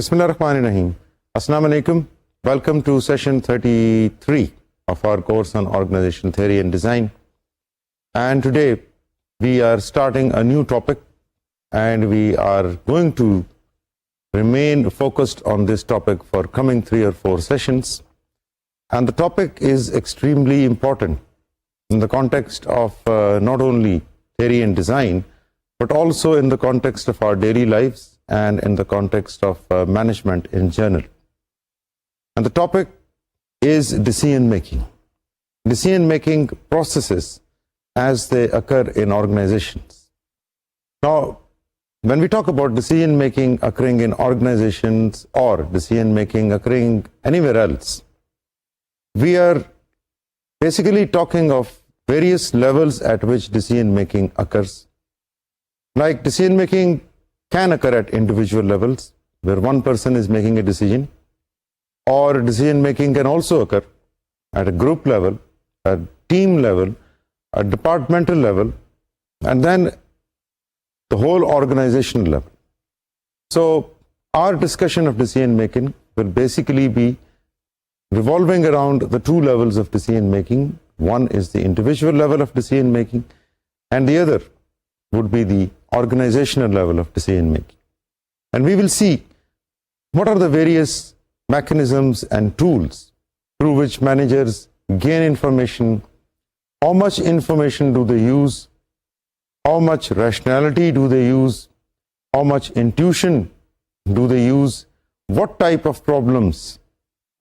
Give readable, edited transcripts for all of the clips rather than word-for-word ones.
Bismillahirrahmanirrahim. Assalamu alaikum. Welcome to session 33 of our course on organization theory and design. And today we are starting a new topic, and we are going to remain focused on this topic for coming 3 or 4 sessions. And the topic is extremely important in the context of not only theory and design, but also in the context of our daily lives and in the context of management in general. And the topic is decision making processes as they occur in organizations. Now, when we talk about decision making occurring in organizations or decision making occurring anywhere else, we are basically talking of various levels at which decision making occurs. Like decision making can occur at individual levels, where one person is making a decision, or decision making can also occur at a group level, a team level, a departmental level, and then the whole organizational level. So our discussion of decision making will basically be revolving around the 2 levels of decision making. One is the individual level of decision making, and the other would be the organizational level of decision making. And we will see what are the various mechanisms and tools through which managers gain information, how much information do they use, how much rationality do they use, how much intuition do they use, what type of problems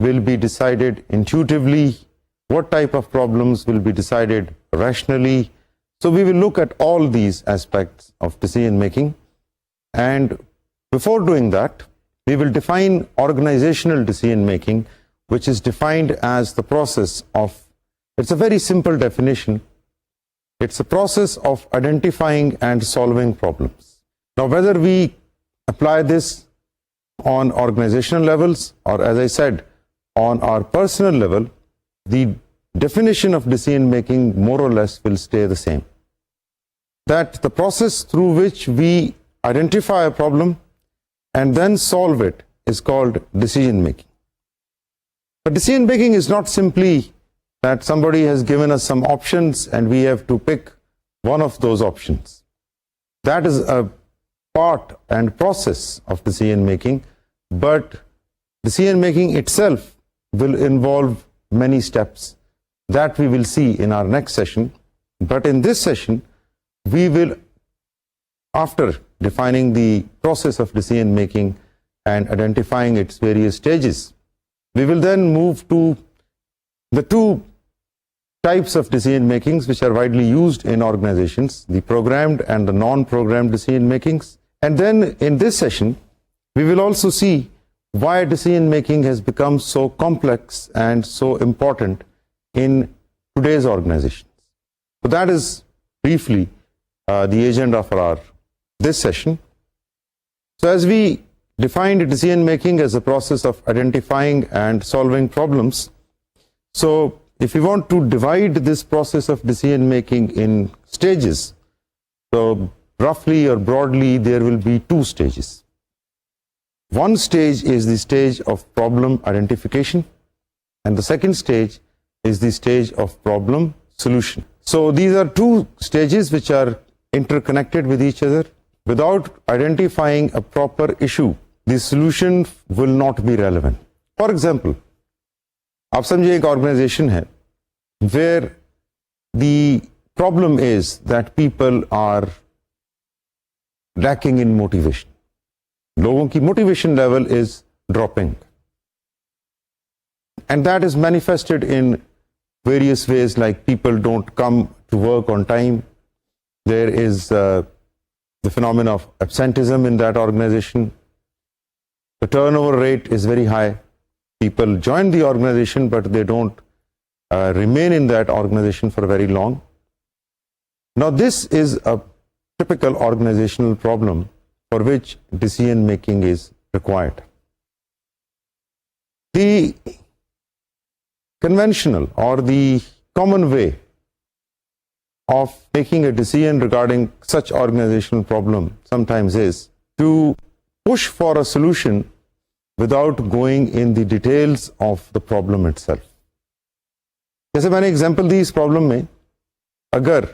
will be decided intuitively, what type of problems will be decided rationally. So we will look at all these aspects of decision making, and before doing that, we will define organizational decision making, which is defined as the process of, it's a very simple definition, it's a process of identifying and solving problems. Now, whether we apply this on organizational levels or, as I said, on our personal level, the definition of decision making more or less will stay the same. That the process through which we identify a problem and then solve it is called decision making. But decision making is not simply that somebody has given us some options and we have to pick one of those options. That is a part and process of decision making, but decision making itself will involve many steps that we will see in our next session. But in this session, we will, after defining the process of decision making and identifying its various stages, we will then move to the 2 types of decision makings which are widely used in organizations, the programmed and the non-programmed decision makings. And then in this session, we will also see why decision making has become so complex and so important in today's organizations. So that is briefly the agenda for this session. So as we defined decision making as a process of identifying and solving problems, so if we want to divide this process of decision making in stages, so roughly or broadly there will be 2 stages. One stage is the stage of problem identification, and the second stage is the stage of problem solution. So these are 2 stages which are interconnected with each other. Without identifying a proper issue, the solution will not be relevant. For example, आप समझिए एक organization है where the problem is that people are lacking in motivation. लोगों की motivation level is dropping, and that is manifested in various ways, like people don't come to work on time. There is the phenomenon of absenteeism in that organization. The turnover rate is very high. People join the organization, but they don't remain in that organization for very long. Now, this is a typical organizational problem for which decision making is required. The conventional or the common way of making a decision regarding such organizational problem sometimes is to push for a solution without going in the details of the problem itself. जैसे मैंने example दी इस problem में, अगर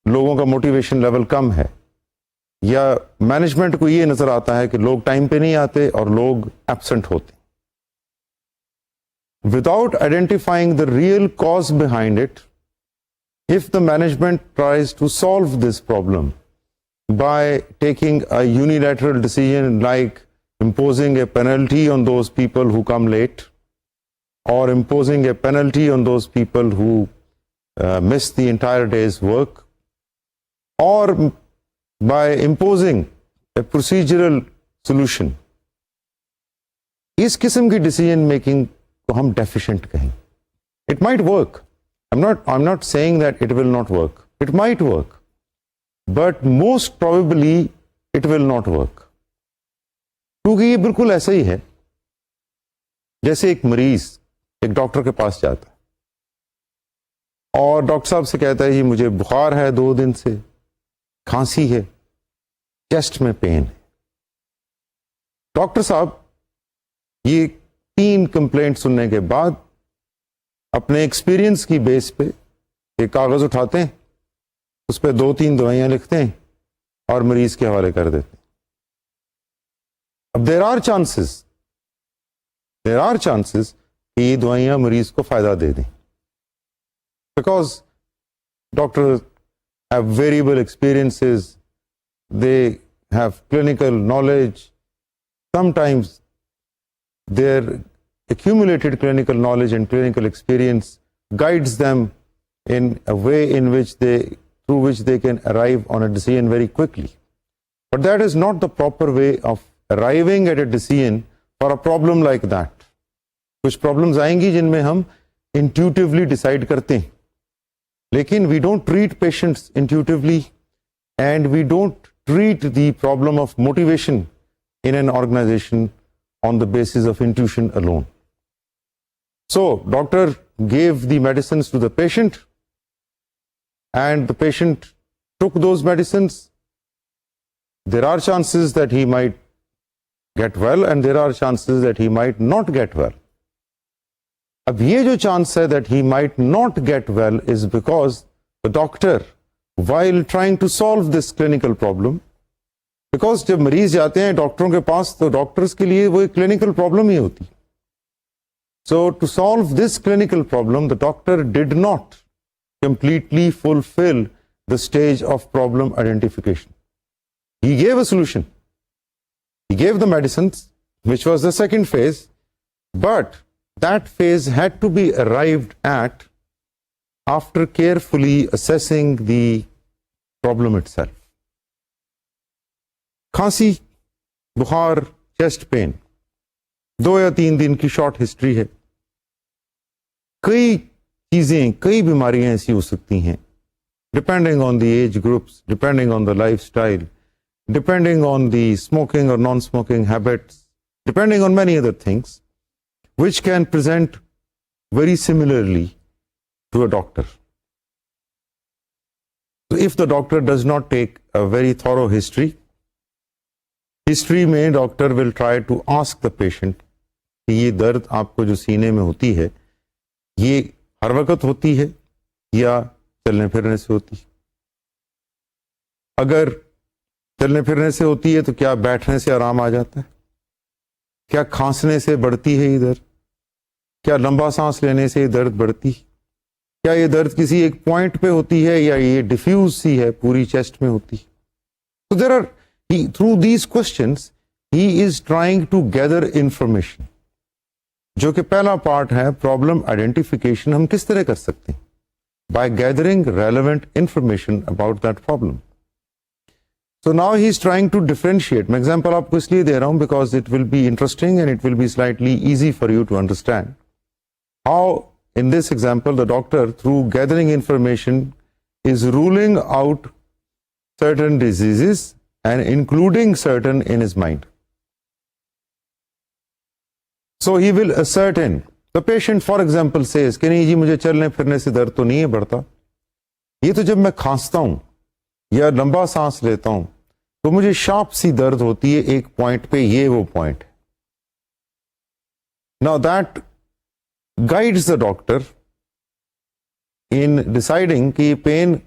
लोगों का motivation level कम है या management को ये नजर आता है कि लोग टाइम पे नहीं आते और लोग एब्सेंट होते, without identifying the real cause behind it, if the management tries to solve this problem by taking a unilateral decision like imposing a penalty on those people who come late, or imposing a penalty on those people who miss the entire day's work, or by imposing a procedural solution, इस किस्म की decision making को हम deficient कहें. It might work. I'm not saying that it will not work. It might work, but most probably it will not work. क्योंकि ये बिल्कुल ऐसा ही है जैसे एक मरीज एक डॉक्टर के पास जाता है और डॉक्टर साहब से कहता है जी मुझे बुखार है 2 दिन से, खांसी है, चेस्ट में पेन है. डॉक्टर साहब ये 3 कंप्लेंट सुनने के बाद अपने एक्सपीरियंस की बेस पे एक कागज उठाते हैं, उस पर 2-3 दवाइयां लिखते हैं और मरीज के हवाले कर देते हैं. अब देयर आर चांसेस कि ये दवाइयां मरीज को फायदा दे दें, because doctor have variable experiences, they have clinical knowledge, sometimes their accumulated clinical knowledge and clinical experience guides them in a way through which they can arrive on a decision very quickly. But that is not the proper way of arriving at a decision for a problem like that. कुछ problems आएंगी जिनमें हम intuitively decide करते हैं, लेकिन we don't treat patients intuitively and we don't treat the problem of motivation in an organization on the basis of intuition alone. So, doctor gave the medicines to the patient and the patient took those medicines. There are chances that he might get well and there are chances that he might not get well. अब ये जो chance है that he might not get well is because the doctor, while trying to solve this clinical problem, because जब मरीज जाते हैं डॉक्टरों के पास तो डॉक्टर्स के लिए वो एक क्लिनिकल प्रॉब्लम ही होती. So to solve this clinical problem the doctor did not completely fulfil the stage of problem identification. He gave a solution, he gave the medicines which was the second phase, but that phase had to be arrived at after carefully assessing the problem itself. खांसी, बुखार, chest pen, 2 या 3 दिन की short history है. कई चीजें, कई बीमारियां ऐसी हो सकती हैं, depending on the age groups, depending on the lifestyle, depending on the smoking और non smoking habits, depending on many other things which can present very similarly to a doctor. So if the doctor does not take a very thorough history में doctor will try to ask the patient कि ये दर्द आपको जो सीने में होती है ये हर वक्त होती है या चलने फिरने से होती है. अगर चलने फिरने से होती है तो क्या बैठने से आराम आ जाता है? क्या खांसने से बढ़ती है ये दर्द? क्या लंबा सांस लेने से ये दर्द बढ़ती है? क्या ये दर्द किसी एक पॉइंट पे होती है या ये डिफ्यूज सी है, पूरी चेस्ट में होती है? तो there are through these questions he is trying to gather information, जो कि पहला पार्ट है प्रॉब्लम आइडेंटिफिकेशन. हम किस तरह कर सकते हैं? by gathering relevant information about that problem. So now he is trying to differentiate. मैं एग्जांपल आपको इसलिए दे रहा हूं because it will be interesting and it will be slightly easy for you to understand how in this example the doctor through gathering information is ruling out certain diseases and including certain in his mind. So he will ascertain. The patient for example says कि नहीं जी मुझे चलने फिरने से दर्द तो नहीं है बढ़ता, ये तो जब मैं खांसता हूं या लंबा सांस लेता हूं तो मुझे शार्प सी दर्द होती है एक पॉइंट पे, ये वो पॉइंट है. Now that guides the doctor in deciding कि ये पेन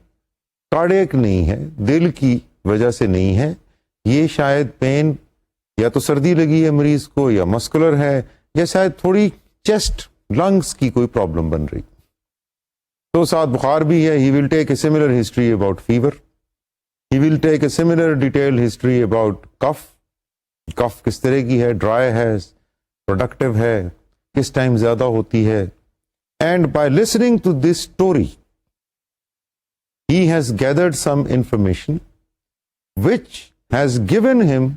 कार्डियक नहीं है, दिल की वजह से नहीं है, ये शायद पेन या तो सर्दी लगी है मरीज को, या मस्कुलर है, या शायद थोड़ी चेस्ट लंग्स की कोई प्रॉब्लम बन रही, तो साथ बुखार भी है. He will take a similar history about fever, he will take a similar detail history about cough. Cough किस तरह की है, ड्राई है, प्रोडक्टिव है, किस टाइम ज्यादा होती है. And by listening to this story he has gathered some information which has given him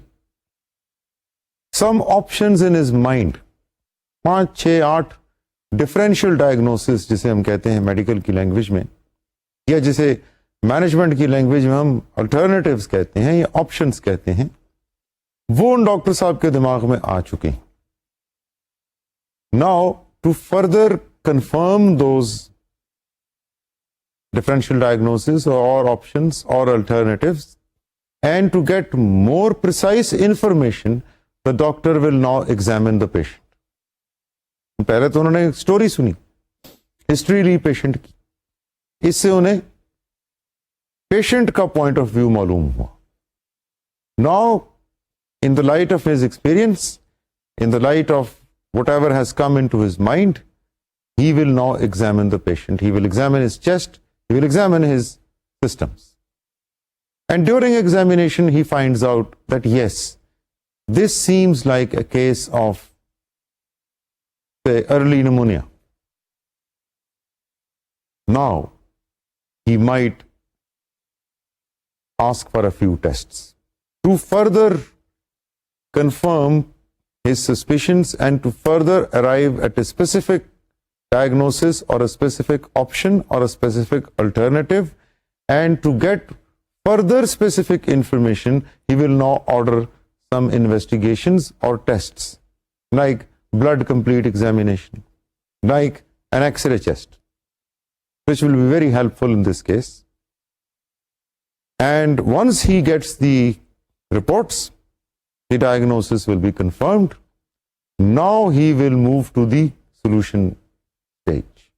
some options in his mind. 5, 6, 8 differential diagnosis जिसे हम कहते हैं मेडिकल की लैंग्वेज में, या जिसे मैनेजमेंट की लैंग्वेज में हम अल्टरनेटिव्स कहते हैं या ऑप्शंस कहते हैं, वो उन डॉक्टर साहब के दिमाग में आ चुके हैं. Now to further confirm those differential diagnosis or options or alternatives, and to get more precise information, the doctor will now examine the patient. पहले तो उन्होंने स्टोरी सुनी, हिस्ट्री ली पेशेंट की, इससे उन्हें पेशेंट का पॉइंट ऑफ व्यू मालूम हुआ. Now in the light of his experience, in the light of whatever has come into his mind, he will now examine the patient. He will examine his chest, he will examine his systems. And during examination, he finds out that yes, this seems like a case of, say, early pneumonia. Now, he might ask for a few tests to further confirm his suspicions and to further arrive at a specific diagnosis or a specific option or a specific alternative. And to get further specific information, he will now order some investigations or tests, like blood complete examination, like an X-ray chest, which will be very helpful in this case. And once he gets the reports, the diagnosis will be confirmed. Now he will move to the solution stage.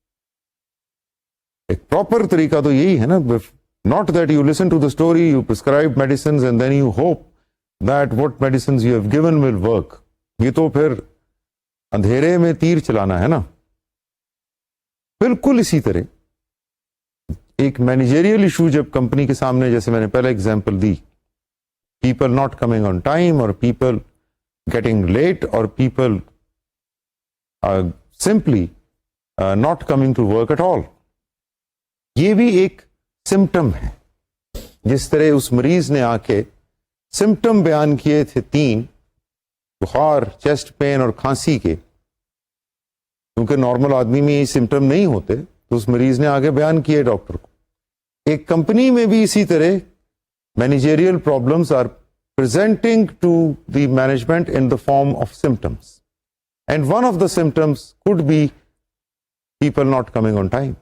एक proper तरीका तो यही है ना, not that you listen to the story, you prescribe medicines and then you hope that what medicines you have given will work. ये तो फिर अंधेरे में तीर चलाना है ना. बिल्कुल इसी तरह एक मैनेजरियल इशू जब कंपनी के सामने, जैसे मैंने पहले example the, people not coming on time or people getting late or people simply not coming to work at all, ये भी एक सिम्टम है. जिस तरह उस मरीज ने आके सिम्टम बयान किए थे 3, बुखार, चेस्ट पेन और खांसी के, क्योंकि नॉर्मल आदमी में ये सिम्टम नहीं होते, तो उस मरीज ने आगे बयान किए डॉक्टर को. एक कंपनी में भी इसी तरह managerial problems are presenting to the management in the form of symptoms, and one of the symptoms could be people not coming on time.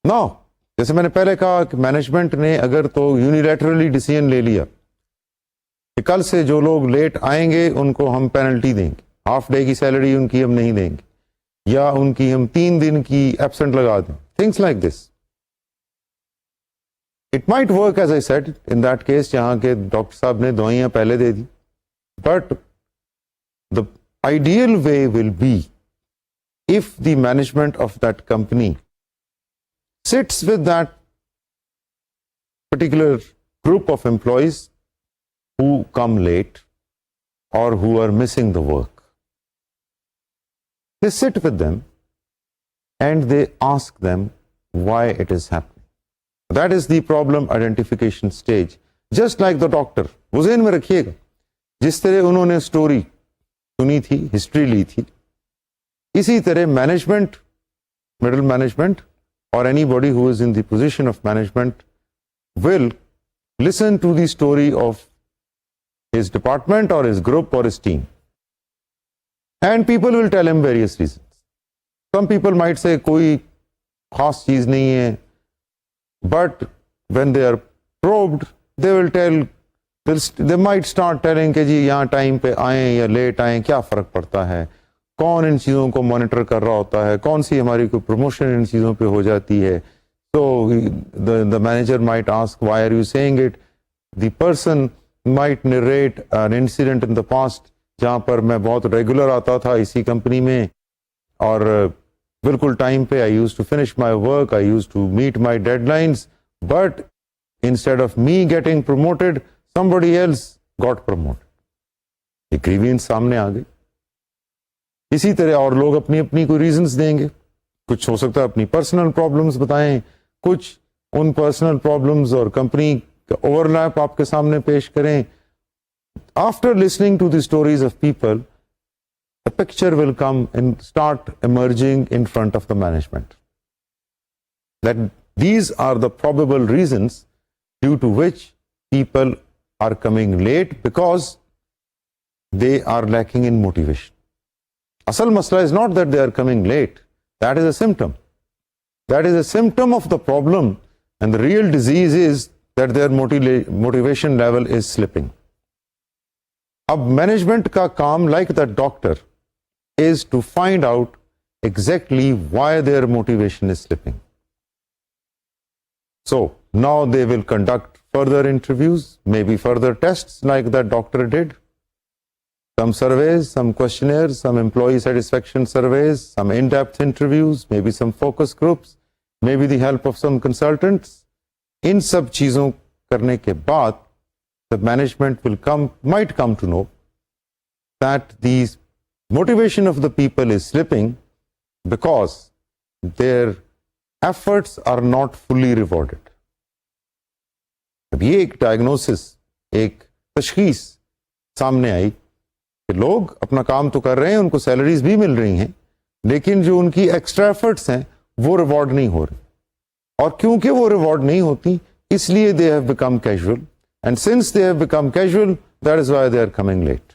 Now, जैसे मैंने पहले कहा कि मैनेजमेंट ने अगर तो यूनिलैटरली डिसीजन ले लिया कि कल से जो लोग लेट आएंगे उनको हम पेनल्टी देंगे, हाफ डे की सैलरी उनकी हम नहीं देंगे, या उनकी हम 3 दिन की एब्सेंट लगा दें, things like this. It might work, as I said, in that case, जहाँ के डॉक्टर साहब ने दवाइयाँ पहले दे दी. But the ideal way will be if the management of that company sits with that particular group of employees who come late or who are missing the work. They sit with them and they ask them why it is happening. That is the problem identification stage. Just like the doctor, वो ज़हन में रखिएगा, जिस तरह उन्होंने story सुनी थी, history ली थी, इसी तरह management, middle management or anybody who is in the position of management will listen to the story of his department or his group or his team, and people will tell him various reasons. Some people might say कोई खास चीज नहीं है, but when they are probed, they will tell, they might start telling कि जी यहाँ time पे आए या लेट आए क्या फर्क पड़ता है, कौन इन चीज़ों को मॉनिटर कर रहा होता है, कौन सी हमारी कोई प्रमोशन इन चीज़ों पे हो जाती है. So the manager might ask, why are you saying it? The person might narrate an incident in the past जहाँ पर मैं बहुत रेगुलर आता था इसी कंपनी में और बिल्कुल टाइम पे I used to finish my work, I used to meet my deadlines, but instead of me getting promoted, somebody else got promoted. ये ग्रीवियंस सामने आ गई. इसी तरह और लोग अपनी अपनी कोई रीजंस देंगे. कुछ हो सकता है अपनी पर्सनल प्रॉब्लम्स बताएं, कुछ उन पर्सनल प्रॉब्लम्स और कंपनी का ओवरलैप आपके सामने पेश करें. After listening to the stories of people, the picture will come and start emerging in front of the management that these are the probable reasons due to which people are coming late, because they are lacking in motivation. Asal masla is not that they are coming late. That is a symptom. That is a symptom of the problem, and the real disease is that their motivation level is slipping. Ab management ka kaam, like that doctor, is to find out exactly why their motivation is slipping. So now they will conduct further interviews, maybe further tests like that doctor did. Some surveys, some questionnaires, some employee satisfaction surveys, some in-depth interviews, maybe some focus groups, maybe the help of some consultants. In सब चीजों करने के बाद, the management might come to know that the motivation of the people is slipping because their efforts are not fully rewarded. अब ये एक diagnosis, एक तशखीस सामने आई कि लोग अपना काम तो कर रहे हैं, उनको सैलरीज भी मिल रही हैं, लेकिन जो उनकी एक्स्ट्रा एफर्ट्स हैं वो रिवॉर्ड नहीं हो रही. और क्योंकि वो रिवॉर्ड नहीं होती, इसलिए they have become casual, and since they have become casual, that is why they are coming late.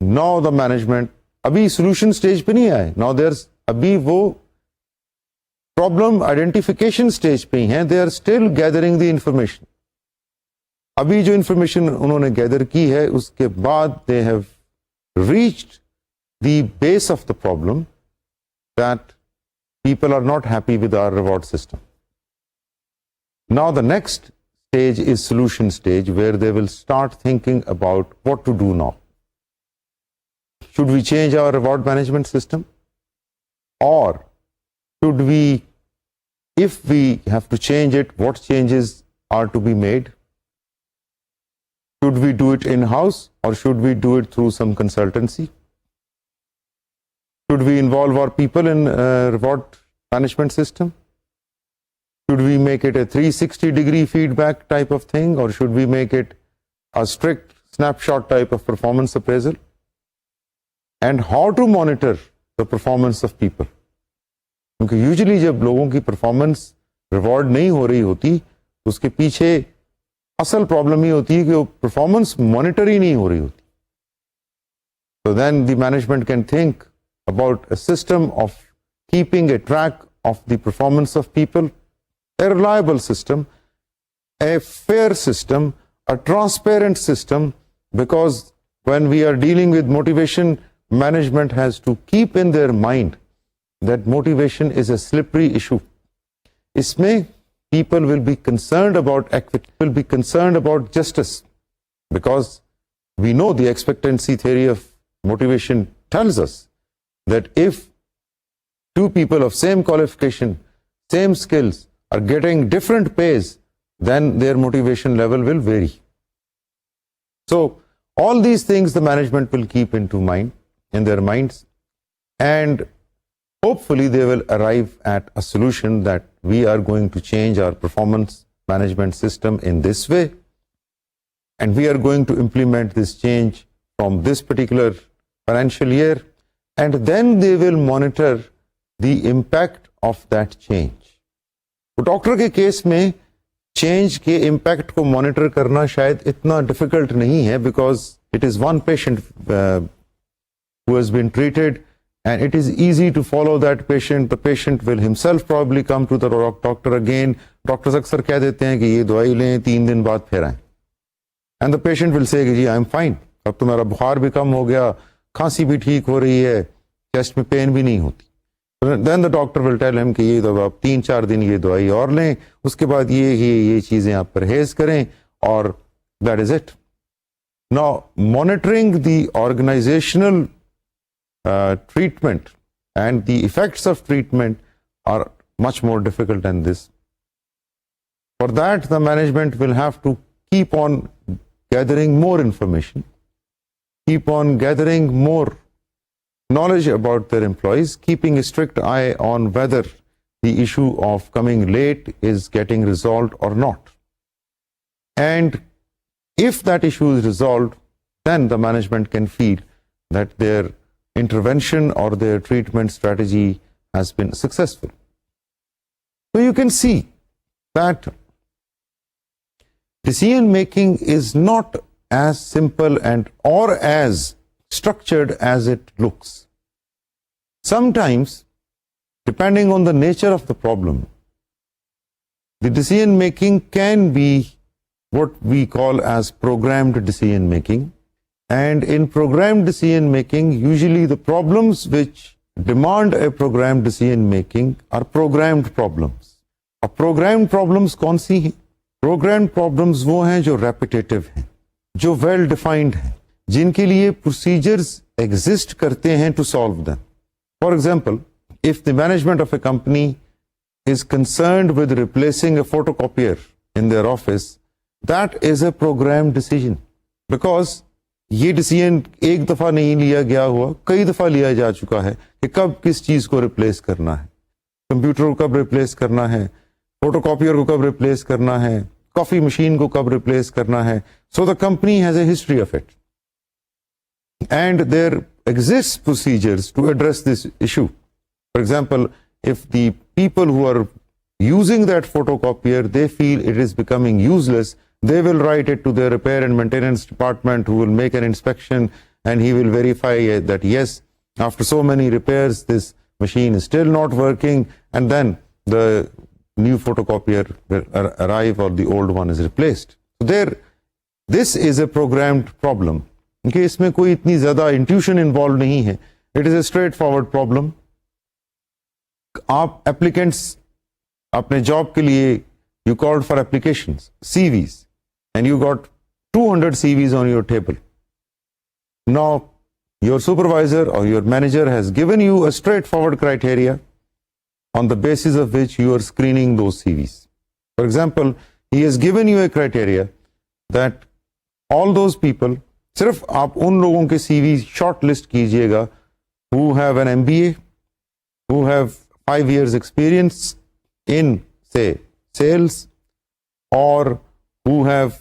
Now the management अभी सोल्यूशन स्टेज पे नहीं आए. नाउ देयर अभी वो प्रॉब्लम आइडेंटिफिकेशन स्टेज पे ही हैं. They are still gathering the information. अभी जो इंफॉर्मेशन उन्होंने गैदर की है, उसके बाद they have reached the base of the problem, that people are not happy with our reward system. Now the next stage is solution stage, where they will start thinking about what to do now. Should we change our reward management system? Or should we, if we have to change it, what changes are to be made? Should we do it in-house, or should we do it through some consultancy? Should we involve our people in reward management system? Should we make it a 360-degree feedback type of thing, or should we make it a strict snapshot type of performance appraisal? And how to monitor the performance of people? क्योंकि usually जब लोगों की performance reward नहीं हो रही होती, तो उसके पीछे असल प्रॉब्लम ही होती है कि वो परफॉर्मेंस मॉनिटर ही नहीं हो रही होती. So then the management can think about a system of keeping a track of the performance of people, a reliable system, a fair system, a transparent system, because when we are dealing with motivation, management has to keep in their mind that motivation is a slippery issue. Isme people will be concerned about equity, will be concerned about justice, because we know the expectancy theory of motivation tells us that if two people of same qualification, same skills are getting different pays, then their motivation level will vary. So all these things the management will keep in their minds, and hopefully they will arrive at a solution that we are going to change our performance management system in this way, and we are going to implement this change from this particular financial year, and then they will monitor the impact of that change. तो doctor के case में change के impact को monitor करना शायद इतना difficult नहीं है, because it is one patient who has been treated, and it is easy to follow that patient. The patient will himself probably come to the doctor again. Doctors अक्सर कह देते हैं कि ये दवाई लें, 3 दिन बाद फिर आएं, and the patient will say कि जी आई एम फाइन, अब तो मेरा बुखार भी कम हो गया, खांसी भी ठीक हो रही है, चेस्ट में पेन भी नहीं होती, then the doctor will tell him कि ये दवा आप 3-4 दिन ये दवाई और लें, उसके बाद ये चीजें आप परहेज करें, और that is it. Now monitoring the organisational treatment and the effects of treatment are much more difficult than this. For that, the management will have to keep on gathering more information, keep on gathering more knowledge about their employees, keeping a strict eye on whether the issue of coming late is getting resolved or not. And if that issue is resolved, then the management can feel that their intervention or their treatment strategy has been successful. So you can see that decision making is not as simple and or as structured as it looks. Sometimes, depending on the nature of the problem, the decision making can be what we call as programmed decision making. And in programmed decision making, usually the problems which demand a programmed decision making are programmed problems. अब programmed problems कौन सी हैं? Programmed problems वो हैं जो repetitive हैं, जो well defined हैं, जिनके लिए procedures exist करते हैं to solve them. For example, if the management of a company is concerned with replacing a photocopier in their office, that is a programmed decision, because ये decision एक दफा नहीं लिया गया हुआ, कई दफा लिया जा चुका है कि कब किस चीज को रिप्लेस करना है, कंप्यूटर को कब रिप्लेस करना है, फोटोकॉपियर को कब रिप्लेस करना है, कॉफी मशीन को कब रिप्लेस करना है. So the company has a history of it and there exist procedures to address this issue. For example, if the people who are using that photocopier, they feel it is becoming useless, they will write it to their repair and maintenance department, who will make an inspection, and he will verify that yes, after so many repairs this machine is still not working, and then the new photocopier will arrive or the old one is replaced. So this is a programmed problem. Okay, इसमें कोई इतनी ज्यादा intuition involved नहीं है. It is a straightforward problem. आप applicants अपने job के लिए you called for applications, CVs, and you got 200 CVs on your table. Now, your supervisor or your manager has given you a straightforward criteria on the basis of which you are screening those CVs. For example, he has given you a criteria that all those people, सिर्फ आप उन लोगों के CV short list कीजिएगा who have an MBA, who have 5 years experience in, say, sales, or who have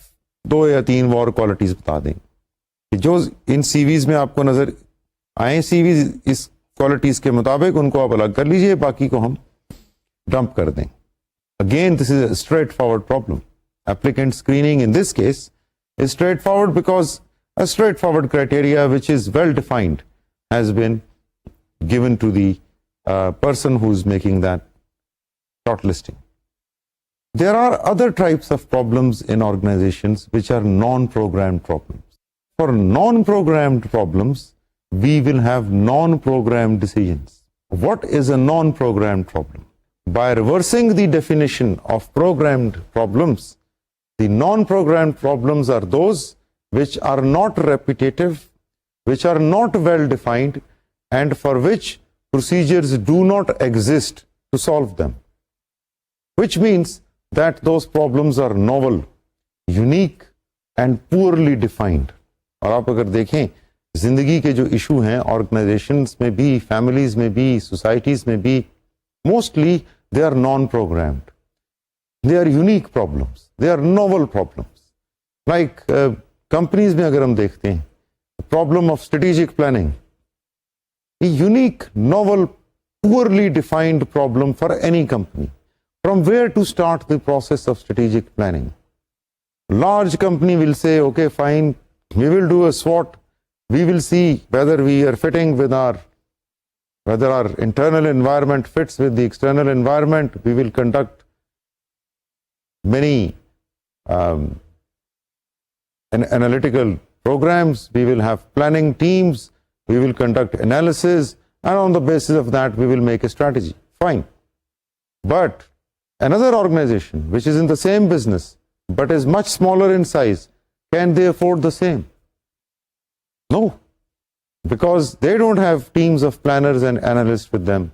2 या 3 और qualities बता दें कि जो इन सीवीज में आपको नजर आए, सीवीज इस क्वालिटीज के मुताबिक, उनको आप अलग कर लीजिए, बाकी को हम डंप कर दें. Again, this is a straight forward problem. Applicant screening in this case is straight forward because a straightforward criteria which is well defined has been given to the person who is making that shortlisting. There are other types of problems in organizations which are non-programmed problems. For non-programmed problems, we will have non-programmed decisions. What is a non-programmed problem? By reversing the definition of programmed problems, the non-programmed problems are those which are not repetitive, which are not well defined, and for which procedures do not exist to solve them. Which means that those problems are novel, unique, and poorly defined. और आप अगर देखें जिंदगी के जो issue हैं, organisations में भी, फैमिलीज में भी, सोसाइटीज में भी, mostly they are non programmed. They are unique problems, they are novel problems. Like companies में अगर हम देखते हैं, problem of strategic planning, a unique, novel, poorly defined problem for any company. From where to start the process of strategic planning? Large company will say, okay, fine, we will do a SWOT. We will see whether we are fitting with whether our internal environment fits with the external environment. We will conduct many analytical programs. We will have planning teams. we will conduct analysis, and on the basis of that we will make a strategy. Fine. But another organization which is in the same business but is much smaller in size, can they afford the same? No, because they don't have teams of planners and analysts with them.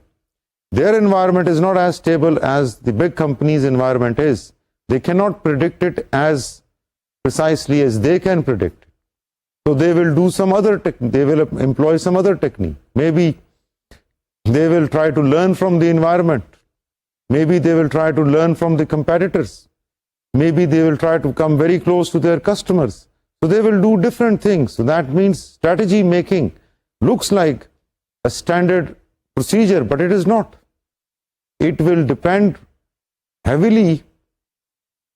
Their environment is not as stable as the big company's environment is. They cannot predict it as precisely as they can predict. So they will do some other they will employ some other technique. Maybe they will try to learn from the environment. Maybe they will try to learn from the competitors. Maybe they will try to come very close to their customers. So they will do different things. So that means strategy making looks like a standard procedure, but it is not. It will depend heavily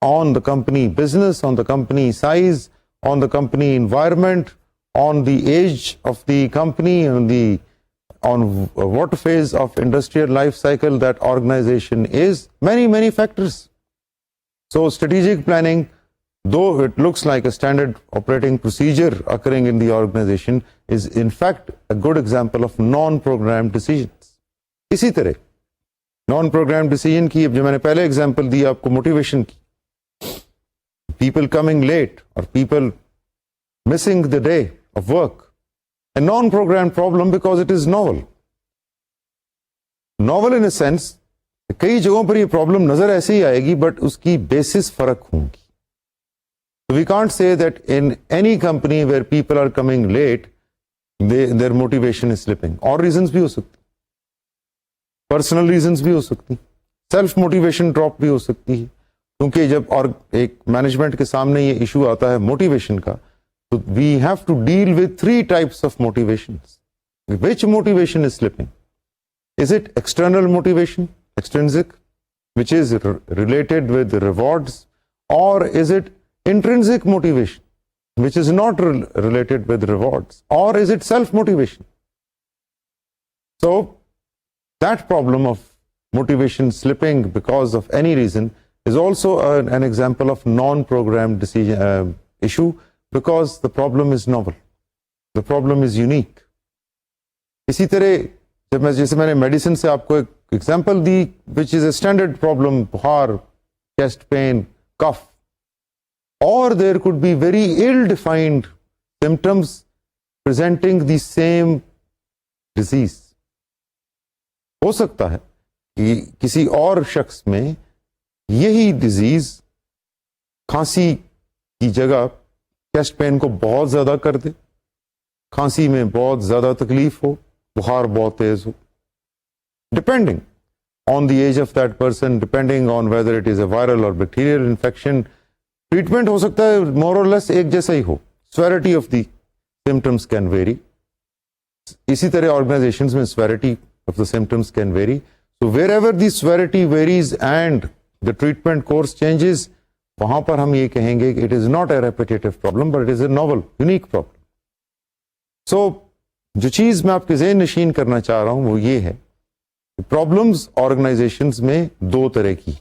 on the company business, on the company size, on the company environment, on the age of the company, on what phase of industrial life cycle that organization is, many factors. So strategic planning, though it looks like a standard operating procedure occurring in the organization, is in fact a good example of non-programmed decisions. इसी तरह non-programmed decision की, अब जो मैंने पहले example दी आपको motivation की, people coming late or people missing the day of work, a non-programmed problem because it is novel. Novel in a sense, कई जगहों पर ये प्रॉब्लम नजर ऐसे ही आएगी, बट उसकी बेसिस फर्क होंगी. So we can't say that in any company where people are coming late, their motivation is slipping. और reasons भी हो सकती, पर्सनल रीजंस भी हो सकती, सेल्फ मोटिवेशन ड्रॉप भी हो सकती है. क्योंकि जब और एक मैनेजमेंट के सामने ये इशू आता है मोटिवेशन का, तो we have to deal with 3 types of motivations. Which motivation is slipping? Is it external motivation, extrinsic, which is related with rewards, or is it intrinsic motivation, which is not related with rewards, or is it self-motivation? So, that problem of motivation slipping because of any reason is also an example of non-programmed decision issue, because the problem is novel, the problem is unique. इसी तरह जैसे मैंने medicine से आपको एक example दी, which is a standard problem, बुखार, chest pain, cough, और there could be very ill defined symptoms presenting the same disease. हो सकता है कि किसी और शख्स में यही डिजीज खांसी की जगह चेस्ट पेन को बहुत ज्यादा कर दे, खांसी में बहुत ज्यादा तकलीफ हो, बुखार बहुत तेज हो. Depending on the age of that person, depending on whether it is a viral or bacterial infection, treatment हो सकता है more or less एक जैसा ही हो. Severity of the symptoms can vary. इसी तरह organizations में severity of the symptoms can vary. So wherever the severity varies and the treatment course changes, वहां पर हम ये कहेंगे कि it is not a repetitive problem, but it is a novel, unique problem. So जो चीज मैं आपके ज़हन नशीन करना चाह रहा हूं वो ये है, प्रॉब्लम्स ऑर्गेनाइजेशंस में 2 तरह की,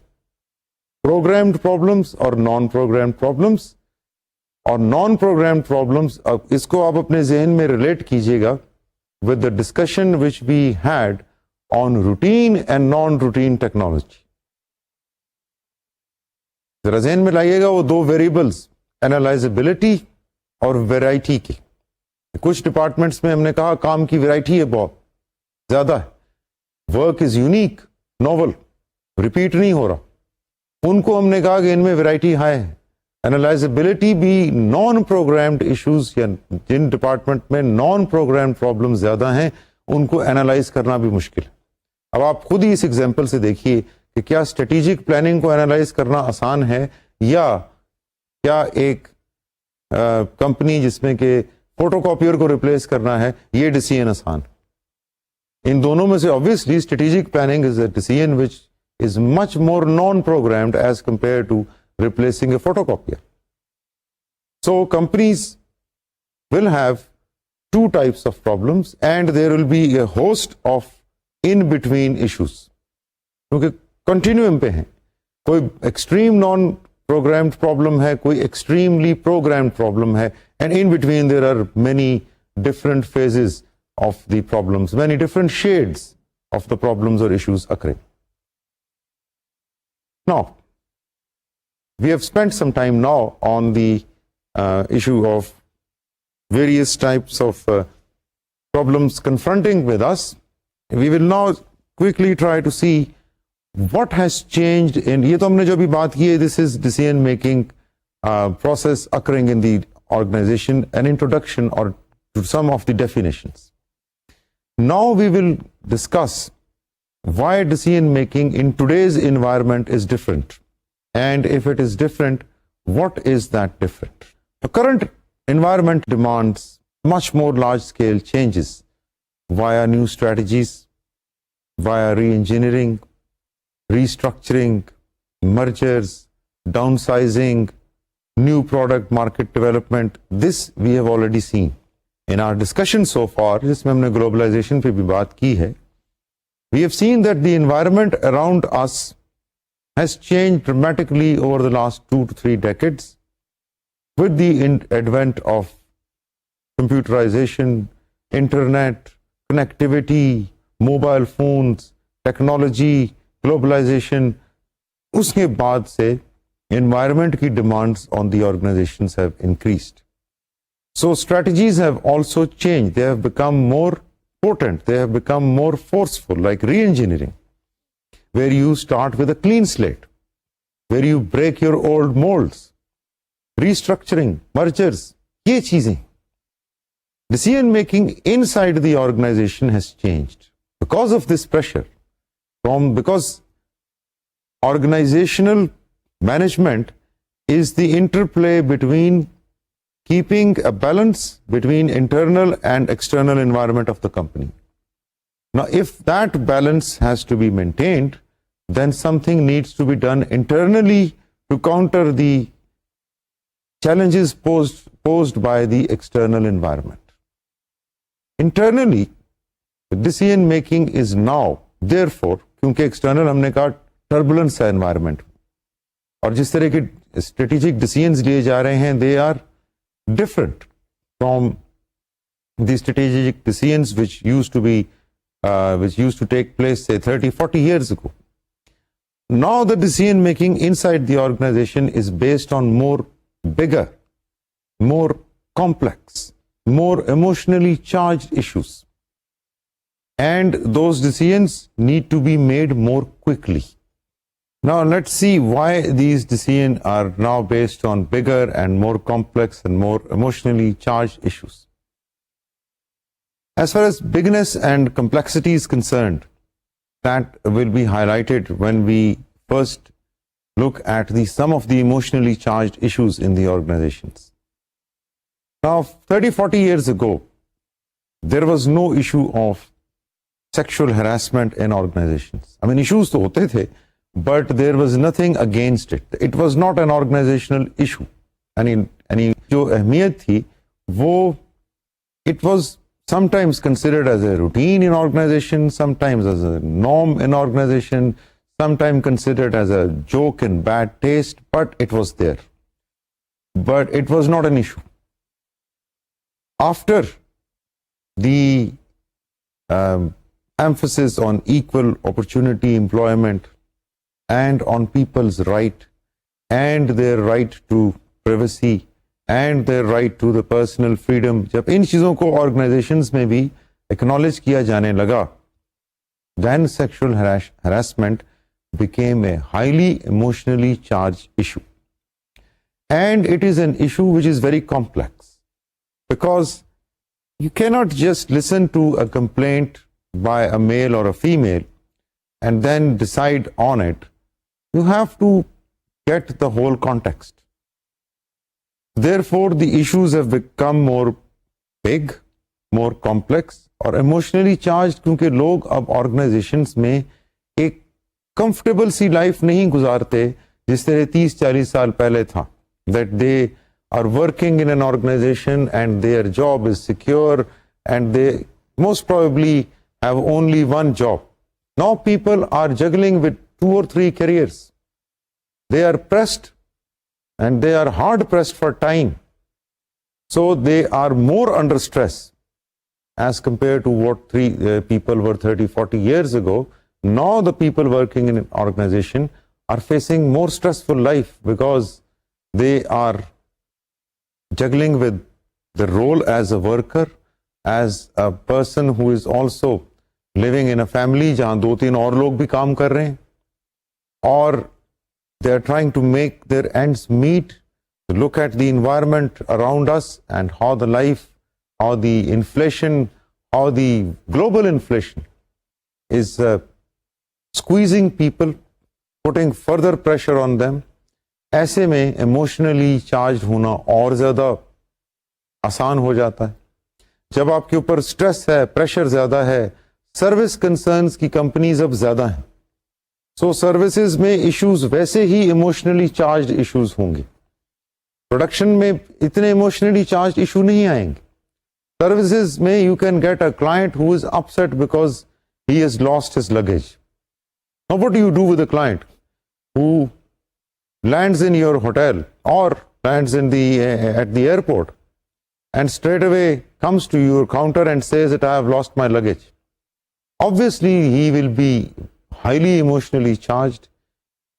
प्रोग्राम्ड प्रॉब्लम्स और नॉन प्रोग्राम्ड प्रॉब्लम्स. और नॉन प्रोग्राम्ड प्रॉब्लम्स, अब इसको आप अपने ज़हन में रिलेट कीजिएगा with the discussion which we had on routine and non routine technology. जरा ज़हन में लाइएगा वो 2 वेरिएबल्स, एनालाइजेबिलिटी और वैरायटी की. कुछ डिपार्टमेंट्स में हमने कहा काम की वैरायटी है, बहुत ज्यादा है, work is unique, novel, repeat नहीं हो रहा. उनको हमने कहा कि इनमें वैरायटी हाई है. एनालाइजेबिलिटी भी नॉन प्रोग्राम्ड इश्यूज, या जिन डिपार्टमेंट में नॉन प्रोग्राम्ड प्रॉब्लम ज्यादा हैं, उनको एनालाइज करना भी मुश्किल है. अब आप खुद ही इस एग्जाम्पल से देखिए कि क्या स्ट्रेटेजिक प्लानिंग को एनालाइज करना आसान है, या क्या एक कंपनी जिसमें कि फोटोकॉपियर को रिप्लेस करना है, ये डिसीजन आसान. इन दोनों में से obviously strategic planning is a decision which is much more non programmed as compare to replacing a photocopier. So companies will have 2 types of problems and there will be a host of in between issues, क्योंकि continuum पे हैं. कोई extreme non programmed problem है, कोई extremely programmed problem है, and in between there are many different phases of the problems, many different shades of the problems or issues occurring. Now, we have spent some time now on the issue of various types of problems confronting with us. We will now quickly try to see what has changed in, ये तो हमने जो भी बात की है, this is decision making process occurring in the organization, an introduction or to some of the definitions. Now we will discuss why decision making in today's environment is different, and if it is different, what is that different? The current environment demands much more large scale changes via new strategies, via re-engineering, restructuring, mergers, downsizing, new product market development. This we have already seen in our discussion so far, जिसमें हमने globalization पे भी बात की है. We have seen that the environment around us has changed dramatically over the last 2 to 3 decades with the advent of computerization, internet, connectivity, mobile phones, technology, globalization. उसके बाद से environment की demands on the organizations have increased. So strategies have also changed. They have become more potent. They have become more forceful, like re-engineering, where you start with a clean slate, where you break your old molds, restructuring, mergers, ये चीजें. Decision making inside the organization has changed because of this pressure. Because organizational management is the interplay between keeping a balance between internal and external environment of the company. Now, if that balance has to be maintained, then something needs to be done internally to counter the challenges posed by the external environment. Internally, decision making is now, therefore, क्योंकि external हमने कहा turbulence है environment, और जिस तरह के strategic decisions लिए जा रहे हैं, they are different from the strategic decisions which used to take place, say, 30-40 years ago. Now the decision making inside the organization is based on more bigger, more complex, more emotionally charged issues, and those decisions need to be made more quickly. Now let's see why these decisions are now based on bigger and more complex and more emotionally charged issues. As far as bigness and complexity is concerned, that will be highlighted when we first look at some of the emotionally charged issues in the organizations. Now, 30-40 years ago, there was no issue of sexual harassment in organizations. I mean, issues तो होते थे, but there was nothing against it. It was not an organizational issue. यानी जो अहमियत थी वो, it was sometimes considered as a routine in organization, sometimes as a norm in organization, sometimes considered as a joke and bad taste, but it was there. But it was not an issue. After the emphasis on equal opportunity employment and on people's right and their right to privacy and their right to the personal freedom, जब इन चीज़ों को organizations में भी acknowledge किया जाने लगा, then sexual harassment became a highly emotionally charged issue. And it is an issue which is very complex, because you cannot just listen to a complaint by a male or a female and then decide on it. You have to get the whole context. Therefore, the issues have become more big, more complex और emotionally charged, क्योंकि लोग अब organizations में एक comfortable सी life नहीं गुजारते जिस तरह 30-40 साल पहले था. That they are working in an organization and their job is secure and they most probably have only one job. Now people are juggling with 2 or 3 careers. They are pressed and they are hard pressed for time. So they are more under stress. as compared to what people were 30, 40 years ago. Now the people working in an organization are facing more stressful life because they are juggling with the role as a worker, as a person who is also living in a family जहाँ 2-3 और लोग भी काम कर रहे हैं, और they are trying to make their ends meet, to look at the environment around us and how the life, how the inflation, how the global inflation is squeezing people, putting further pressure on them. ऐसे में emotionally charge होना और ज़्यादा आसान हो जाता है. जब आपके ऊपर स्ट्रेस है, प्रेशर ज़्यादा है, सर्विस कंसर्न्स की कंपनीज अब ज़्यादा हैं, सो सर्विसेज में इश्यूज वैसे ही इमोशनली चार्ज इश्यूज होंगे. प्रोडक्शन में इतने इमोशनली चार्ज इशू नहीं आएंगे. सर्विसेज में you can get a client who is upset because he has lost his luggage. Now what do you do with a client who lands in your hotel or lands in at the airport and straight away comes to your counter and says that I have lost my luggage? Obviously, he will be highly emotionally charged.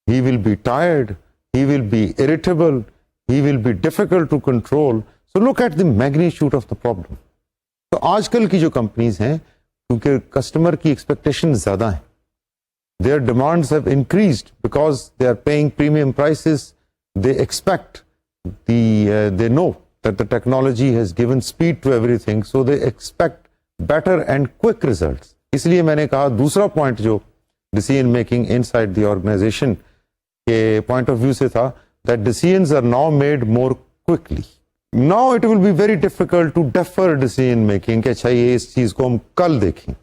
He will be tired. He will be irritable. He will be difficult to control. So look at the magnitude of the problem. तो आजकल की जो companies हैं, क्योंकि customer की expectation ज़्यादा है, their demands have increased because they are paying premium prices. They expect they know that the technology has given speed to everything, so they expect better and quick results. इसलिए मैंने कहा दूसरा point जो decision making inside the organization के point of view से था, that decisions are now made more quickly. Now it will be very difficult to defer decision making कि अच्छा ये इस चीज को हम कल देखें.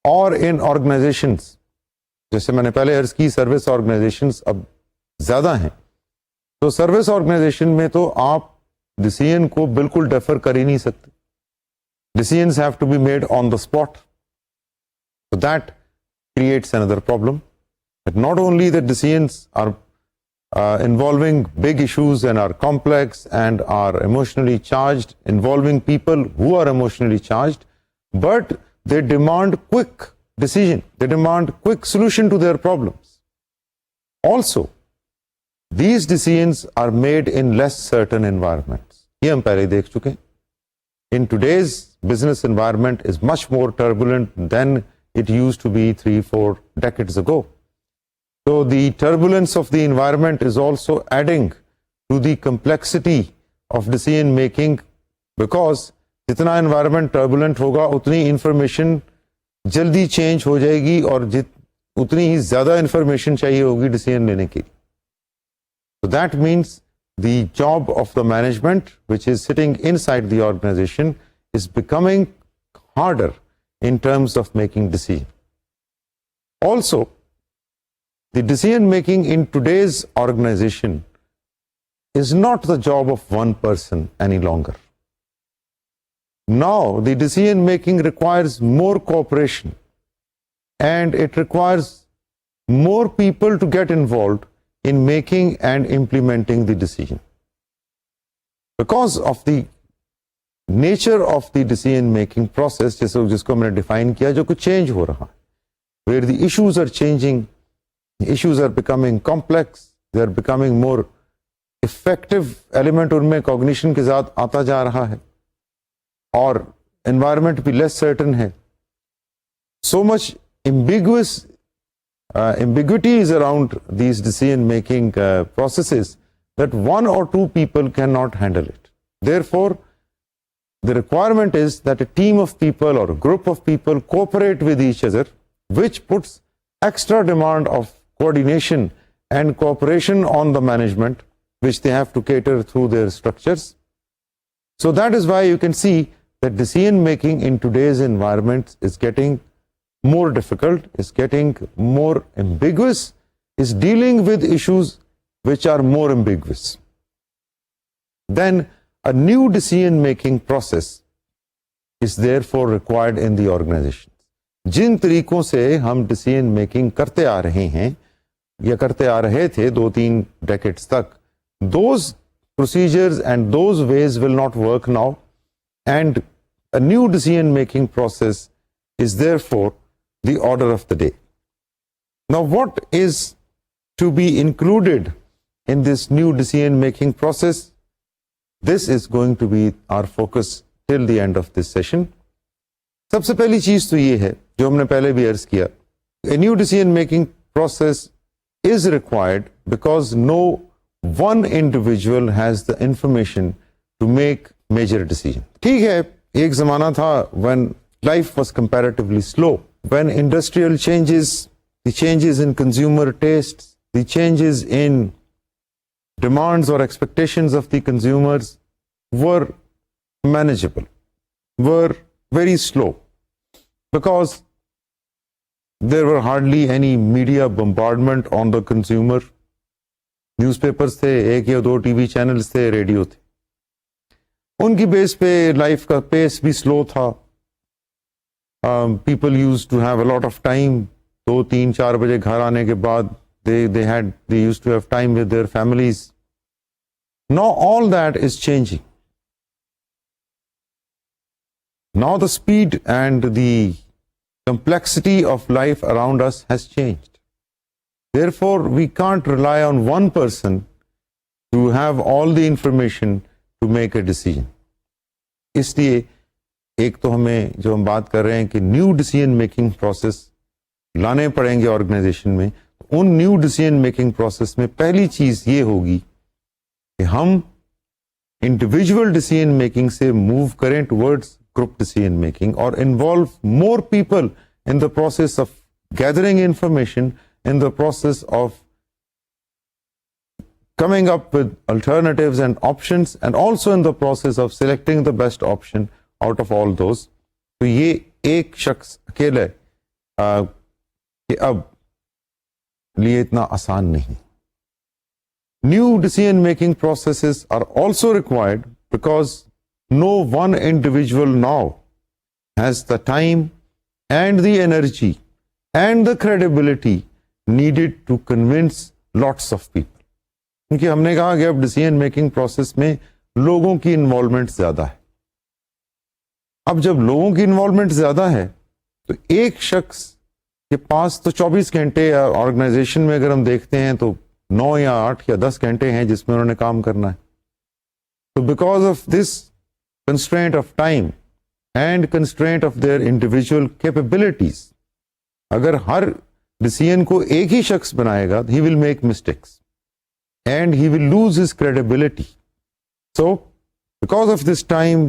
और in organizations, जैसे मैंने पहले अर्ज की, सर्विस ऑर्गेनाइजेशंस अब ज्यादा हैं, तो सर्विस ऑर्गेनाइजेशन में तो आप डिसीजन को बिल्कुल डेफर कर ही नहीं सकते. Decisions have to be made on the spot. So that creates another problem. But not only the decisions are involving big issues and are complex and are emotionally charged, involving people who are emotionally charged, but they demand quick decision. They demand quick solution to their problems. Also, these decisions are made in less certain environments. ये हम पहले देख चुके हैं. In today's business environment is much more turbulent than it used to be 3-4 decades ago. So the turbulence of the environment is also adding to the complexity of decision making, because जितना environment turbulent होगा उतनी information जल्दी change हो जाएगी और उतनी ही ज्यादा information चाहिए होगी डिसीजन लेने की. So that means the job of the management, which is sitting inside the organization, is becoming harder in terms of making decisions. Also, the decision making in today's organization is not the job of one person any longer. Now, the decision making requires more cooperation, and it requires more people to get involved in making and implementing the decision. Because of the nature of the decision making process, जिसको मैंने define किया, जो कुछ change हो रहा है, where the issues are changing, the issues are becoming complex, they are becoming more effective element उनमें cognition के साथ आता जा रहा है, और environment भी less certain है. So much ambiguity is around these decision making processes that one or two people cannot handle it. Therefore, the requirement is that a team of people or a group of people cooperate with each other, which puts extra demand of coordination and cooperation on the management, which they have to cater through their structures. So that is why you can see that decision making in today's environment is getting more difficult, is getting more ambiguous, is dealing with issues which are more ambiguous. Then a new decision making process is therefore required in the organization. जिन तरीकों से हम decision making करते आ रहे हैं या करते आ रहे थे 2-3 decades तक, those procedures and those ways will not work now, and a new decision-making process is therefore the order of the day. Now, what is to be included in this new decision-making process? This is going to be our focus till the end of this session. सबसे पहली चीज तो ये है जो हमने पहले भी अर्ज किया, a new decision-making process is required because no one individual has the information to make major decision. ठीक है, एक जमाना था when life was comparatively slow, when industrial changes, the changes in consumer tastes, the changes in demands or expectations of the consumers were manageable, were very slow, because there were hardly any media bombardment on the consumer. Newspapers थे, एक या दो TV channels थे, radio थे, उनकी base पे life का pace भी स्लो था. People used to have a lot of time. 2-3-4 बजे घर आने के बाद they used to have time with their families. Now all that is changing. Now the speed and the complexity of life around us has changed. Therefore, we can't rely on one person to have all the information to make a decision. इसलिए एक तो हमें जो हम बात कर रहे हैं कि न्यू डिसीजन मेकिंग प्रोसेस लाने पड़ेंगे ऑर्गेनाइजेशन में, उन न्यू डिसीजन मेकिंग प्रोसेस में पहली चीज ये होगी कि हम इंडिविजुअल डिसीजन मेकिंग से मूव करें टुवर्ड्स ग्रुप डिसीजन मेकिंग और involve more people in the process of gathering information, in the process of coming up with alternatives and options, and also in the process of selecting the best option out of all those. तो ये एक शख्स अकेले कि अब लिए इतना आसान नहीं. New decision making processes are also required because no one individual now has the time and the energy and the credibility needed to convince lots of people. क्योंकि हमने कहा कि अब डिसीजन मेकिंग प्रोसेस में लोगों की इन्वॉल्वमेंट ज्यादा है. अब जब लोगों की इन्वॉल्वमेंट ज्यादा है तो एक शख्स के पास तो 24 घंटे, ऑर्गेनाइजेशन में अगर हम देखते हैं तो 9 या 8 या 10 घंटे हैं जिसमें उन्होंने काम करना है. तो because of this constraint of time and constraint of their individual capabilities, अगर हर डिसीजन को एक ही शख्स बनाएगा, he will make mistakes and he will lose his credibility. So, because of this time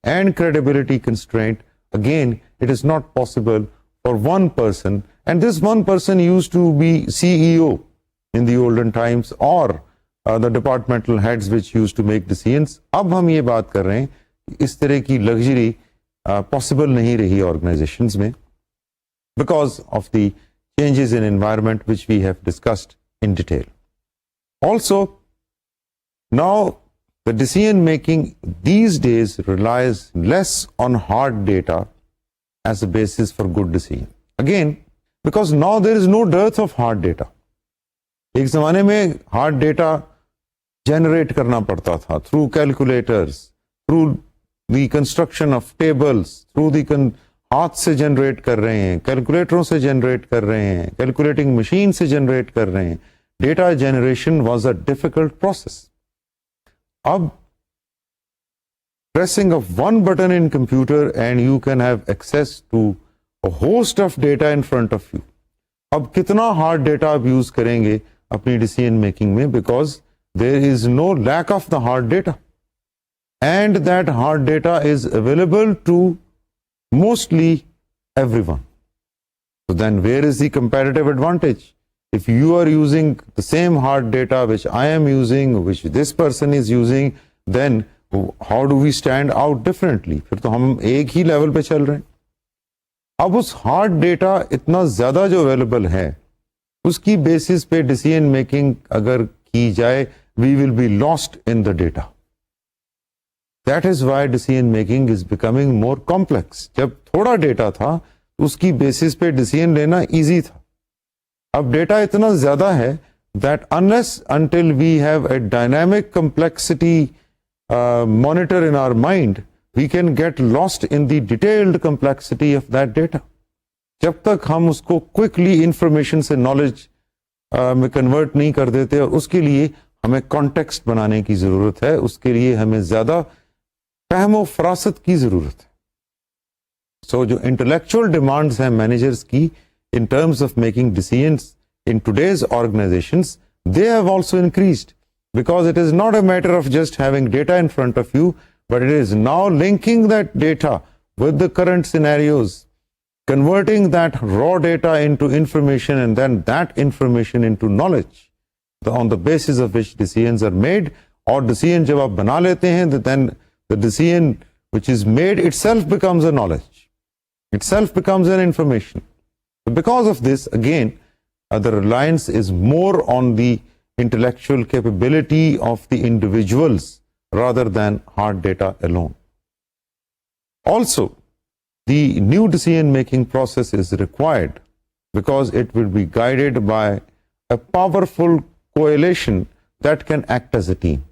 and credibility constraint, again, it is not possible for one person, and this one person used to be CEO in the olden times or the departmental heads which used to make decisions. अब हम ये बात कर रहे हैं कि इस तरह की लग्जरी पॉसिबल नहीं रही ऑर्गेनाइजेशंस में because of the changes in environment which we have discussed in detail. Also, now the decision making these days relies less on hard data as a basis for good decision. Again, because now there is no dearth of hard data. एक ज़माने में hard data generate करना पड़ता था through calculators, through the construction of tables, through the हाथ से generate कर रहे हैं, कैलकुलेटरों से जनरेट कर रहे हैं, कैलकुलेटिंग मशीन से जनरेट कर रहे हैं. Data generation was a difficult process. अब pressing of one button in computer and you can have access to a host of data in front of you. अब कितना हार्ड डेटा आप use करेंगे अपनी डिसीजन मेकिंग में, because there is no lack of the hard data and that hard data is available to mostly everyone. So then where is the comparative advantage? If you are using the same hard data which I am using, which this person is using, then how do we stand out differently? फिर तो हम एक ही level पे चल रहे हैं. अब उस हार्ड डेटा इतना ज्यादा जो अवेलेबल है उसकी बेसिस पे डिसीजन मेकिंग अगर की जाए, we will be lost in the data. That is why decision making is becoming more complex. जब थोड़ा डेटा था उसकी बेसिस पे डिसीजन लेना इजी था. अब डेटा इतना ज्यादा है that unless until we have a dynamic complexity monitor in our mind, we can get lost in the detailed complexity of that data. जब तक हम उसको quickly information से knowledge में convert नहीं कर देते, और उसके लिए हमें context बनाने की ज़रूरत है, उसके लिए हमें ज़्यादा फहम फरासत की ज़रूरत है. So जो intellectual demands हैं managers की in terms of making decisions in today's organizations, they have also increased, because it is not a matter of just having data in front of you, but it is now linking that data with the current scenarios, converting that raw data into information, and then that information into knowledge, on the basis of which decisions are made. Or decision जब आप बना लेते हैं, then the decision which is made itself becomes a knowledge, itself becomes an information. Because of this, again, the reliance is more on the intellectual capability of the individuals rather than hard data alone. Also, the new decision-making process is required because it will be guided by a powerful coalition that can act as a team.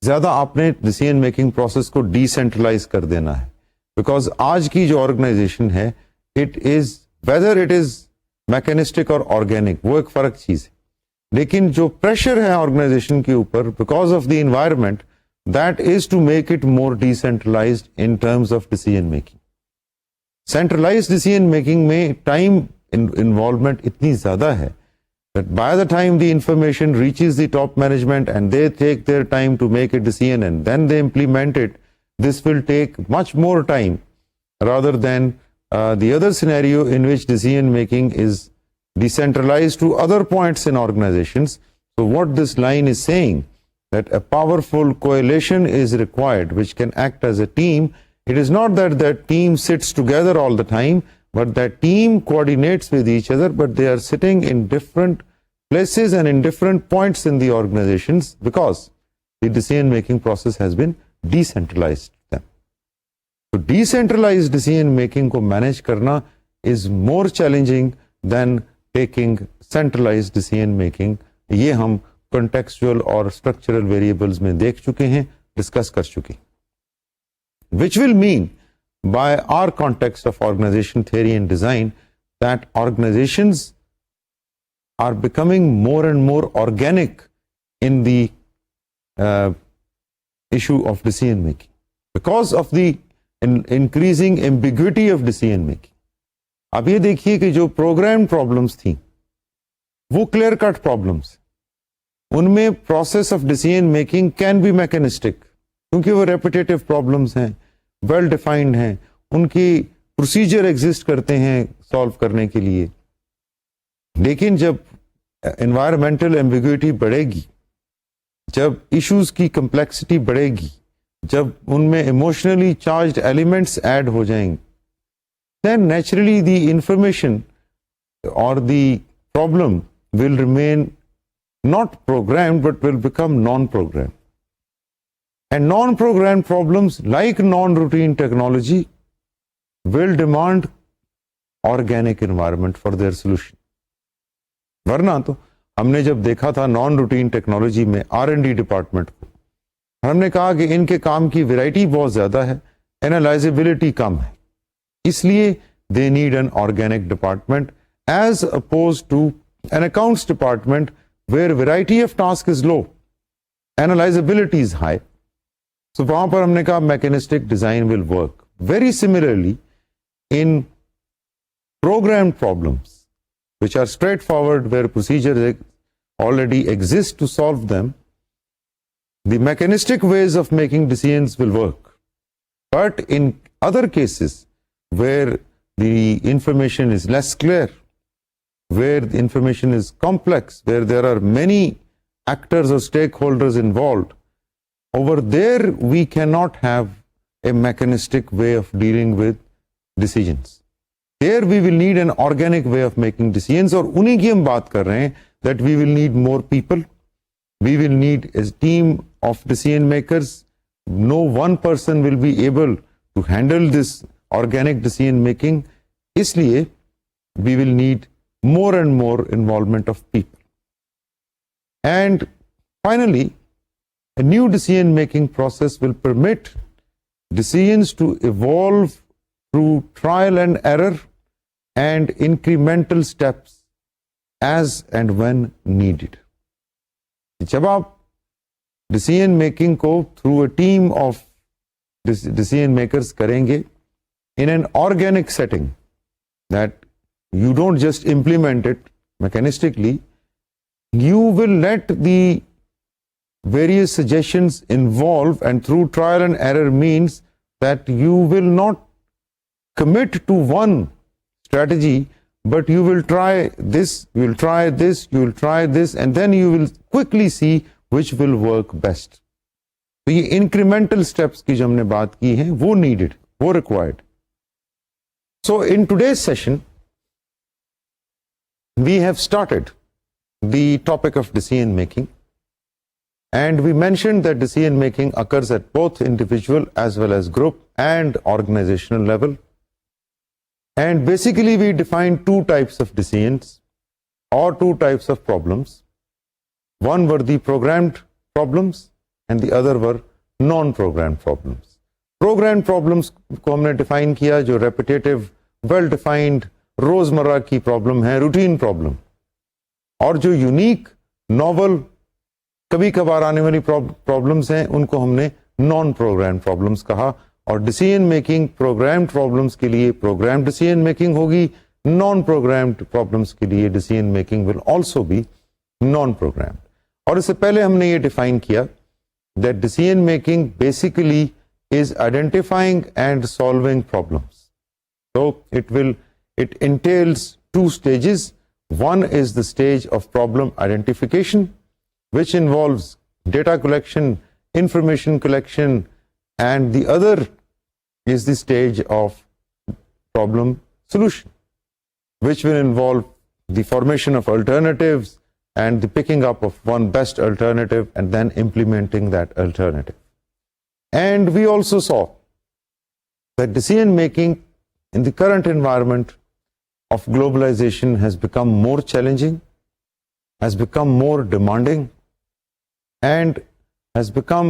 ज़्यादा आपने decision-making process को decentralize कर देना है, because आज की जो organization है, it is, whether it is mechanistic और organic, वो एक फ़र्क चीज़ है. लेकिन जो pressure है organization के ऊपर because of the environment, that is to make it more decentralized in terms of decision making. Centralized decision making में time involvement इतनी ज़्यादा है that by the time the information reaches the top management and they take their time to make a decision and then they implement it, this will take much more time rather than the other scenario in which decision making is decentralized to other points in organizations. So what this line is saying, that a powerful coalition is required which can act as a team. It is not that that team sits together all the time, but that team coordinates with each other, but they are sitting in different places and in different points in the organizations because the decision-making process has been decentralized to them. So decentralized decision-making को manage करना is more challenging than taking centralized decision-making. ये हम contextual और structural variables में देख चुके हैं, discuss कर चुके हैं. Which will mean, by our context of organization theory and design, that organizations are becoming more and more organic in the issue of decision making because of the increasing ambiguity of decision making. अब ये देखिए कि जो programme problems थी वो clear cut problems, उनमें process of decision making can be mechanistic क्योंकि वो रेपिटेटिव प्रॉब्लम्स हैं, वेल डिफाइंड हैं, उनकी प्रोसीजर एग्जिस्ट करते हैं सॉल्व करने के लिए. लेकिन जब एनवायरमेंटल एम्बिग्युइटी बढ़ेगी, जब इश्यूज की कम्प्लेक्सिटी बढ़ेगी, जब उनमें इमोशनली चार्ज्ड एलिमेंट्स ऐड हो जाएंगे, then naturally the information or the problem will remain not programmed but will become non-programmed. And non-programmed problems like non-routine technology will demand organic environment for their solution. वरना तो हमने जब देखा था non routine technology में R&D department को, हमने कहा कि इनके काम की वैरायटी बहुत ज्यादा है, एनालाइजेबिलिटी कम है, इसलिए they need an organic department as opposed to an accounts department where variety of task is low, analyzability is high. So वहां पर हमने कहा mechanistic design will work. Very similarly, in programmed problems which are straightforward where procedures already exist to solve them, the mechanistic ways of making decisions will work. But in other cases where the information is less clear, where the information is complex, where there are many actors or stakeholders involved, over there we cannot have a mechanistic way of dealing with decisions. There we will need an organic way of making decisions, और उन्हीं की हम बात कर रहे हैं that we will need more people, we will need a team of decision makers. No one person will be able to handle this organic decision making, इसलिए we will need more and more involvement of people. And finally, a new decision making process will permit decisions to evolve through trial and error and incremental steps as and when needed. जब आप decision making को through a team of decision makers करेंगे in an organic setting, that you don't just implement it mechanistically, you will let the various suggestions involve, and through trial and error means that you will not commit to one strategy, but you will try this, you will try this, you will try this, and then you will quickly see which will work best. तो ये incremental steps की जो हमने बात की है वो needed, वो required. So in today's session, we have started the topic of decision making, and we mentioned that decision making occurs at both individual as well as group and organizational level. And basically we define two types of decisions or two types of problems. One were the programmed problems and the other were non-programmed problems. Programmed problems को हमने define किया जो repetitive, well-defined, रोजमर्रा की problem है, routine problem, और जो unique, novel, कभी कभार आने वाली प्रॉब्लम्स हैं उनको हमने नॉन प्रोग्राम प्रॉब्लम्स कहा. और डिसीजन मेकिंग प्रोग्राम्ड प्रॉब्लम्स के लिए प्रोग्राम डिसीजन मेकिंग होगी, नॉन प्रोग्राम्ड प्रॉब्लम्स के लिए decision making will also be non programmed. और इससे पहले हमने ये डिफाइन किया that decision making basically is identifying and solving problems. So it entails two stages. One is the stage of problem identification, which involves data collection, information collection, and the other is the stage of problem solution, which will involve the formation of alternatives and the picking up of one best alternative and then implementing that alternative. And we also saw that decision making in the current environment of globalization has become more challenging, has become more demanding, and has become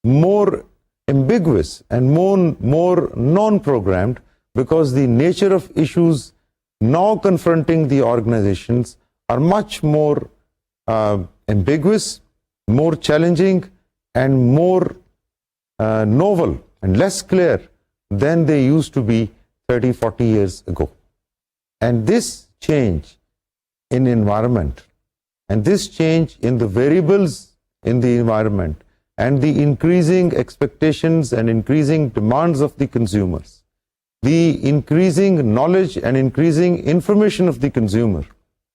more ambiguous and more non-programmed, because the nature of issues now confronting the organizations are much more ambiguous, more challenging, and more novel and less clear than they used to be 30-40 years ago. And this change in environment, and this change in the variables in the environment, and the increasing expectations and increasing demands of the consumers, the increasing knowledge and increasing information of the consumer,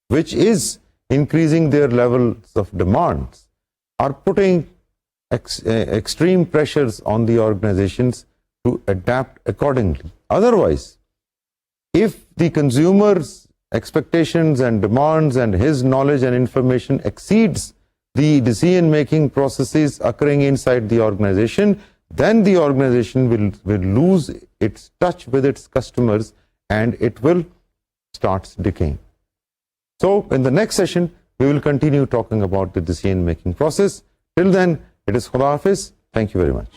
which is increasing their levels of demands, are putting extreme pressures on the organizations to adapt accordingly. Otherwise, if the consumer's expectations and demands and his knowledge and information exceeds the decision-making processes occurring inside the organization, then the organization will lose its touch with its customers and it will start decaying. So, in the next session, we will continue talking about the decision-making process. Till then, it is Khuda Hafiz. Thank you very much.